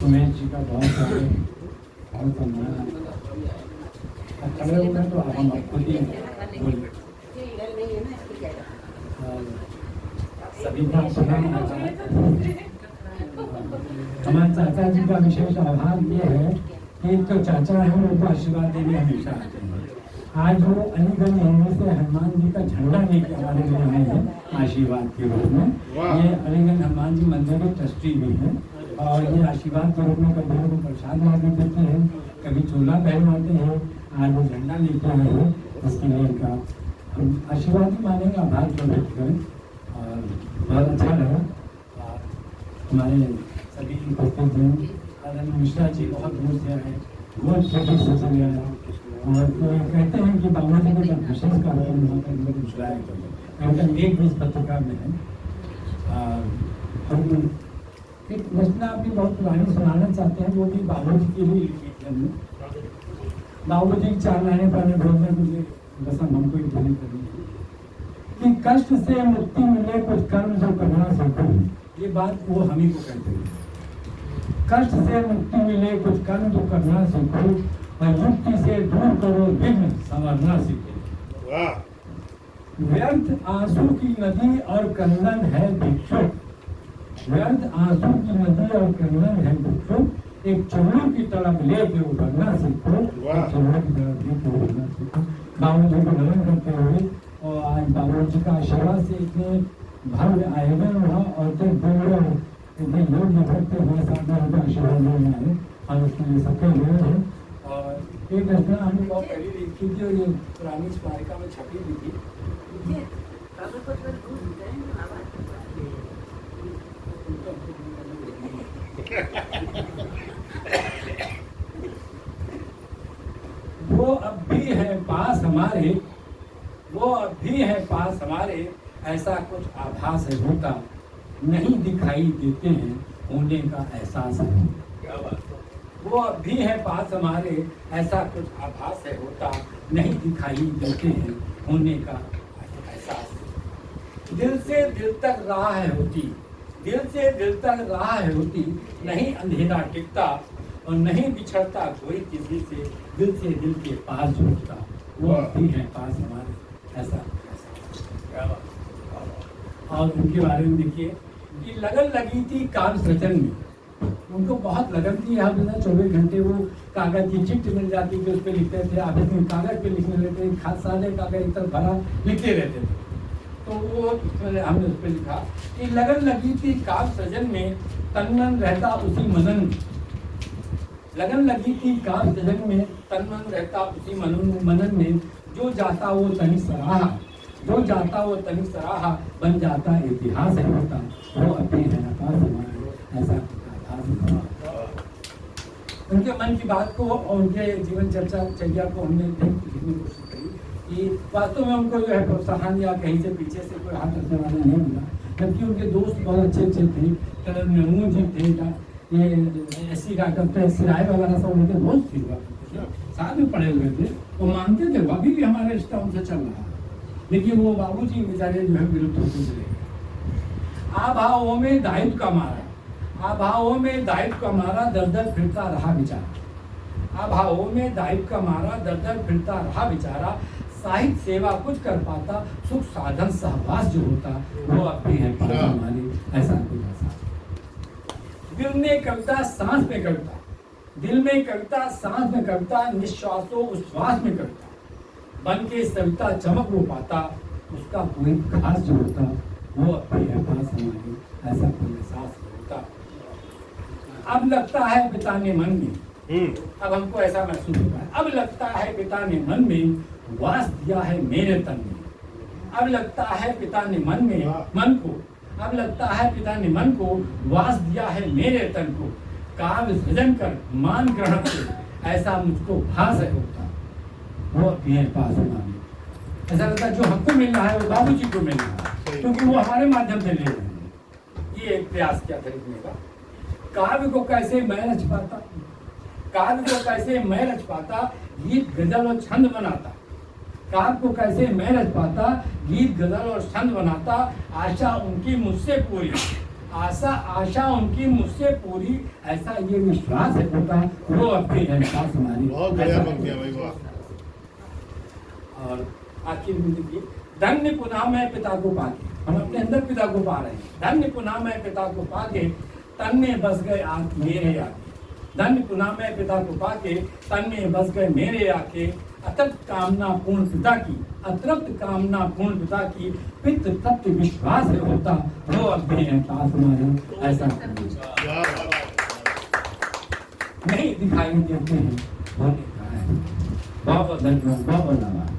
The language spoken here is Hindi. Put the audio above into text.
सुमेश जी का बहुत सम्मान। खड़े हो गए तो हम खुद ही बोले। सभी का प्रणाम। हमारे चाचा जी का विशेष आभार ये है कि तो चाचा है वो तो आशीर्वाद देने हमेशा आते हैं। आज वो अलीगंज हिंदू से हनुमान जी का झंडा लेके हमारे लिए आए हैं आशीर्वाद के रूप में। ये अलीगंज हनुमान जी मंदिर के ट्रस्टी भी हैं और ये आशीर्वाद के रूप में कभी उनको प्रसाद ला देते हैं, कभी चोला पहनवाते हैं। आज वो झंडा लेके आए हैं, इसके लिए इनका हम आशीर्वाद ही मानेंगे, आभार प्रकट करें। और बहुत अच्छा लगा। हमारे सभी उपस्थित हैं, आदरणीय मिश्रा जी बहुत दूर से आए, बहुत छोटे से चले आए और कहते हैं कि बाबा जी को जब विशेष कार्यक्रम वहाँ पर लोग बुलाया उनका एक बीस पत्रिका में है। हम एक रचना अपनी बहुत पुरानी सुनाना चाहते हैं, वो भी बाबू जी के लिए लिखी हमने। बाबू जी 4 लाइनें पढ़ने बोलने के लिए रसम हमको ही पूरी करनी है कि कष्ट से मुक्ति मिले कुछ कर्म जो करना सीखो। ये बात वो हम ही को कहते हैं, कष्ट से मुक्ति मिले कुछ कर्म जो करना सीखो और युक्ति से दूर करो विघ्न संवरना सीखो। व्यर्थ आंसू की नदी और कंदन है भिक्षुक, व्यर्थ आंसू की नदी और कंदन है भिक्षुक। एक चुल्लू की तरफ लेके उभरना सीखो, चुल्लू की तरफ लेके उभरना सीखो। बाबू जी को नमन करते हुए और आज बाबू जी का आशीर्वाद से इतने भव्य आयोजन हुआ और इतने योग्य भक्त हुए साथ में उनका आशीर्वाद लेने आए, हम उसके लिए सफल हुए हैं। और एक रचना हमने बहुत पहले लिखी थी और ये पुरानी स्मारिका में छपी भी थी। वो अब भी है पास हमारे, वो अब भी है पास हमारे, ऐसा कुछ आभास है होता, नहीं दिखाई देते हैं होने का एहसास है। क्या बात, वो अब भी है पास हमारे, ऐसा कुछ आभास है होता, नहीं दिखाई देते हैं होने का एहसास। दिल से दिल तक राह है होती, दिल से दिल तक राह है होती, नहीं अंधेरा टिकता और नहीं बिछड़ता कोई किसी से, दिल से दिल के पास जुड़ता, वो अब भी है पास हमारे, ऐसा। और उनके बारे में देखिए कि लगन लगी थी काम सृजन में, उनको बहुत लगन थी। हम 24 घंटे वो कागज की चिट्ठी मिल जाती थी, उस पर लिखते थे, आधे दिन कागज पे लिखने लगते थे, सारे कागज एक तरफ भरा लिखते रहते थे। तो वो हमने उस पर लिखा कि लगन लगी थी काम सृजन में, तन मन रहता उसी मनन में। लगन लगी थी काम सृजन में, तन मन रहता उसी मनन में, जो जाता वो तनि सराहा, जो जाता वो तनिक सराहा, बन जाता इतिहास है होता, वो अपने है आकाश हमारे, ऐसा उनके मन की बात को और उनके जीवन चर्या को हमने लिखने की कोशिश करी कि वास्तव में उनको जो है प्रोत्साहन या कहीं से पीछे से कोई हाथ रखने वाला नहीं मिला, जबकि उनके दोस्त बहुत अच्छे अच्छे थे। करण महमूद जी थे, ये एससी डॉक्टर सिराय वगैरह सब उनके दोस्त थे, साथ में पढ़े हुए थे, वो मानते थे, अभी भी हमारे रिश्ता उनसे चल रहा है। लेकिन वो बाबूजी बेचारे जो है विरुद्ध होते चले गए। आभावों में दायित्व का मारा, आभावों में दायित्व का मारा, दर दर फिरता रहा बेचारा, आभावों में दायित्व का मारा, दर दर फिरता रहा बेचारा। साहित्य सेवा कुछ कर पाता, सुख साधन सहवास जो होता, वो अब भी है पास हमारी, ऐसा कुछ ऐसा। दिल में कविता सांस में कविता, दिल में कविता सांस में कविता, निश्वासों उच्छ्वास में कविता, बन के सविता चमक वो पाता, उसका कोई खास जो होता, वो अपने एहसास हमारे, ऐसा कोई एहसास होता। अब लगता है बिताने मन में, अब हमको ऐसा महसूस होता है, अब लगता है बिताने मन में, वास दिया है मेरे तन में। अब लगता है पिता ने मन में मन को, अब लगता है पिता ने मन को, वास दिया है मेरे तन को। काव्य सृजन कर मान ग्रहण से, ऐसा मुझको भास है होता, वो अपने पास हमारे, ऐसा लगता है जो हमको मिल रहा है वो बाबू जी को मिल रहा है, क्योंकि वो हमारे माध्यम से ले रहे हैं। ये एक प्रयास किया था लिखने का। काव्य को कैसे मैं रच पाता, काव्य को कैसे मैं रच पाता, गीत गजल और छंद बनाता, काव्य को कैसे मैं रच पाता, गीत गजल और छंद बनाता। आशा उनकी मुझसे पूरी, आशा उनकी मुझसे पूरी, ऐसा ये विश्वास है होता, वो अपने एहसास हमारी। बहुत बढ़िया पंक्तियां भाई, वाह। और आखिर में देखिए, धन्य पुनः मैं पिता को पाके, हम अपने अंदर पिता को पा रहे हैं। धन्य पुनः मैं पिता को पाके, तन में बस गए आंख मेरे आके। धन्य पुनः मैं पिता को पाके, तन में बस गए मेरे आके। अतृप्त कामना पूर्ण पिता की, अतृप्त कामना पूर्ण पिता की, पितृ तत्व विश्वास है होता, वो अपने एहसास हमारे। ऐसा नहीं दिखाई देते हैं, वो दिख रहा है। बहुत धन्यवाद, बहुत धन्यवाद।